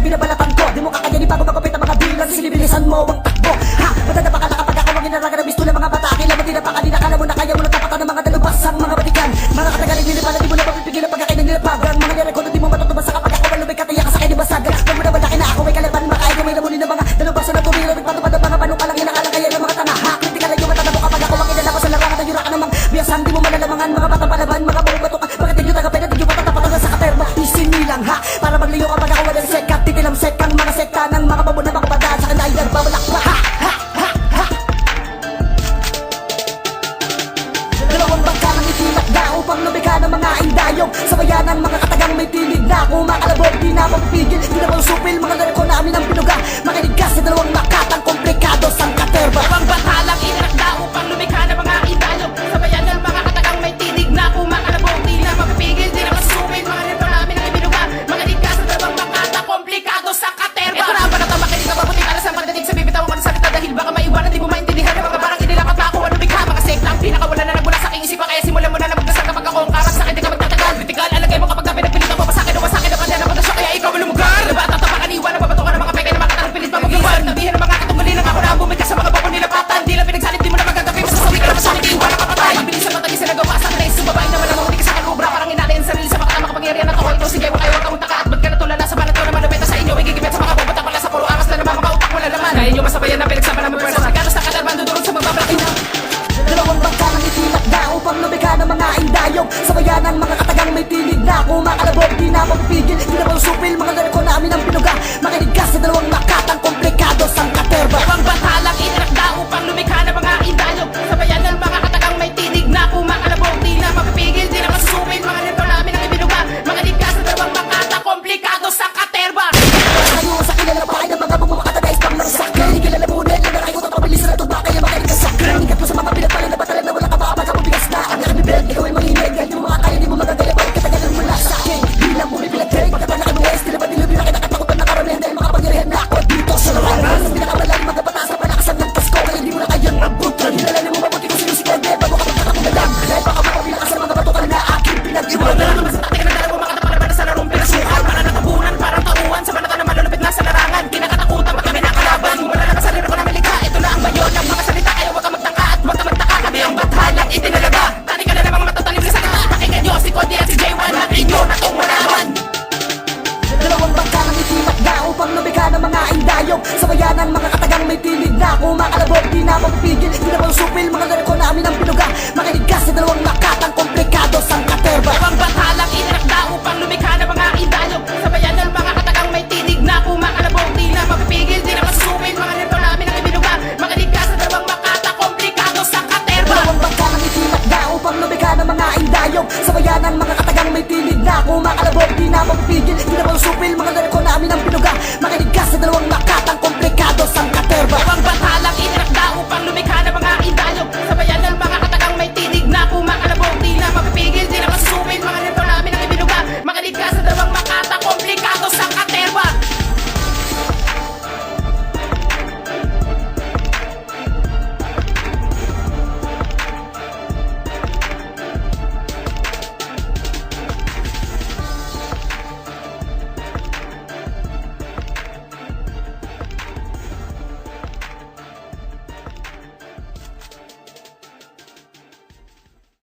binabalatan ko. Di mo kakayanin bago magupit ang mga bilang. Sige bilisan mo ang takbo. Ha, matadapa ka na kapag ako ang inaraga na bisto ng mga bata. Kailan mo tinapakanin, akala mo na kaya mo lang tapatan ng mga dalubasang mga batikan. Mga katagalin nilipalan, di mo na mapipigilan pagka kayo nilipagan. Mga nireko na di mo matutubasa kapag ako malubay kataya ka sa akin ibasagan. Huwag mo na malaki na ako ay kalaban, makain mo may lamunin ng mga dalubasa na tumira. Nagpatupad ang mga panong kalang inakalang kaya ng mga tanga. Ha, kritikal lang yung mata mo kapag ako ang inalabas sa larangan. Ang yura ka namang biyasan, di mo malalamangan. Mga batang palaban, mga buong bato ka. Bakit yung tagapin at yung patatapatan sa katerma. Isinilang ha, para magliyo kapag ako walang sekat. Titilamsek ang mga sekta ng mga pabuna mga padaan. Sa kanay nagbabalak pa ha. Dalawang bangka ng itilak na upang lumika ng mga indayog. Sabayan ng mga katagang may tinig na kumakalabog. Di na mapipigil, di na mausupil. Mga larko namin ang pinuga. Makinig ka sa dalawang makatang komplikado sang katerba. Dalawang batalang inakda upang lumikha ng mga indayog. Sabayan ng mga katagang may tinig na kumakalabog. Di na mapipigil, di na masusupil. Mga larko namin ang ibinuga. Makinig ka sa dalawang makatang komplikado sang katerba. Ito na ang panatang makinig ka mabuting alas ang pagdating sa bibitawang ka ng salita. Dahil baka maiwanan, di mo maintindihan ng mga barang inilapat na ako ang lumikha. Mga sekta ang pinakawala na nagbula sa aking isipan. Kaya simulan mo na magdasal kapag ako ang karak sa akin. Di ka magtatagal, kritikal, alagay mo kapag napinagpilit ako. Pasakin o masakin ang kanya na pagdasya. Kaya ikaw ang lumugar. Diba tatapakan iwanan, babato ka ng mga peke na makatalang pilit pa mag-iwan. Nabihin ng mga katunggali ng ako na ang bumigkas sa mga bako nilapatan. Di lang pinagsalit, di mo na magagabi. Masasabi ka na masalit, iwanan ka patay. Mabilis ang matagis na nagawa sa kanay. Sumabain naman ang mahuli ka sa kalubra. Parang inalayan sarili sa makatama kapangyarihan at ako. Ito sige mo kayo, huwag kang taka. At ba't ka natulala sa banat ko na malupeta sa inyo? Igigibet sa mga bobota pala sa puro aras na naman mga utak wala laman. Kaya nyo masabayan na pinagsama namin pwersa. Ganos na kadarman dudurog sa magbabalakin na. Dalawang bangka ng itilak na upang lumika ng mga indayog. Sabayan ng mga katagang may tinig na kumakalabog. Di na mapipigil, di na mausupil. Mga larko namin ang pinuga. Makinig ka sa dalawang makatang komplikado sang katerba. Dalawang batalang inakda upang lumikha ng mga indayog. Sabayan ng mga katagang may tinig na kumakalabog. Di na mapipigil, di na masusupil. Mga larko namin ang ibinuga. Makinig ka sa dalawang makatang komplikado sang katerba. Kayo sa kilala pa kayo ng mga bumakatagais pang nagsakay. Kilala mo na lang na kayo tapabilis na ito ba kaya makinig ka sa kran. Ikat mo sa mga pinagpalan na batalan na wala ka pa sa mabigas na. Ang nakabibig, ikaw ay manginig. Kahit yung mga kaya di mo magagaya balik katagalan mo na sa akin. Bilang mo may pinagkay, pagkatala ka mga estila ba nilubi na kinakatakutan na karamihan dahil makapangyarihan na ako dito sa larangan. Sa pinakamalang mga batas na palakasan ng Pasko kaya di mo na kayang mabutan. Hinalalim mo mabuti kung sino si Kende bago ka magkakakumalang. Dahil baka makapilakas sa mga batukan na aking pinag-iwanan. Sa tating na dalawa makatapalaban sa larong pinasukan. Para natabunan, parang tauhan sa banatan na malulupit na sa larangan. Kinakatakutan pag kami nakalaban. Wala na sa sarili ko na malikha. Ito na ang bayon ng mga salita. Kaya huwag ka magtaka at huwag ka magtaka. Kami ang batalang itinalaga. Tani ka na ng mga matatalim na salita. Pakinggan nyo si Cody at si J1. Natin nyo na itong malaman. Dalawang bangka ng itilak na upang lumika ng mga indayog. Sabayan ng mga katagang may tinig na kumakalabog. Di na mapipigil, di na mausupil. Mga larko namin ang pinuga. Makinig ka sa dalawang